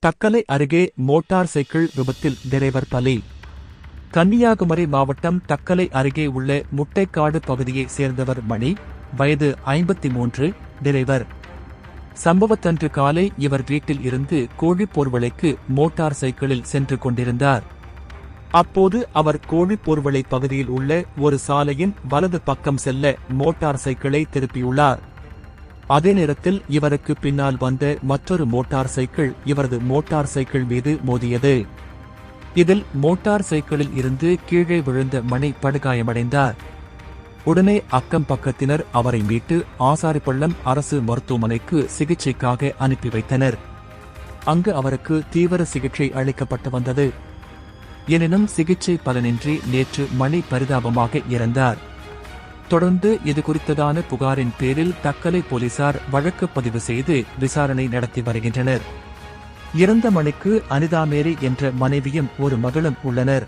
தக்கலை அருகே motor cycle விபத்தில் driver பலி. கன்னியாகுமரி மாவட்டம் தக்கலை அருகே உள்ள முட்டைக்காடு பகுதியைச் சேர்ந்தவர் மணி, வயது 53, டிரைவர். சம்பவத்தன்று காலை இவர் வீட்டில் இருந்து கோழிப்போர்வளைக்கு மோட்டார் சைக்கிளில் சென்று கொண்டிருந்தார். அப்போது அவர் கோழிப்போர்வளை பகுதியில் உள்ள ஒரு சாலையின் வலது பக்கம் செல்ல மோட்டார் சைக்கிளை திருப்பியுள்ளார். அதே நேரத்தில் இவருக்கு பின்னால் வந்த மற்றொரு மோட்டார் சைக்கிள் இவரது மோட்டார் சைக்கிள் மீது மோதியது. இதில் மோட்டார் சைக்கிளில் இருந்து கீழே விழுந்த மணி படுகாயமடைந்தார். உடனே அக்கம் பக்கத்தினர் அவரை மீட்டு ஆசாரிப்பள்ளம் அரசு மருத்துவமனைக்கு சிகிச்சைக்காக அனுப்பி வைத்தனர். அங்கு அவருக்கு தீவிர சிகிச்சை அளிக்கப்பட்டு வந்தது. எனினும் சிகிச்சை பலனின்றி நேற்று மணி பரிதாபமாக இறந்தார். தொடர்ந்து இதுகுறித்ததான புகாரின் பேரில் தக்கலை போலீசார் வழக்கு பதிவு செய்து விசாரணை நடத்தி வருகின்றனர். இறந்த மணிக்கு அனிதா மேரி என்ற மனைவியும் ஒரு மகளும் உள்ளனர்.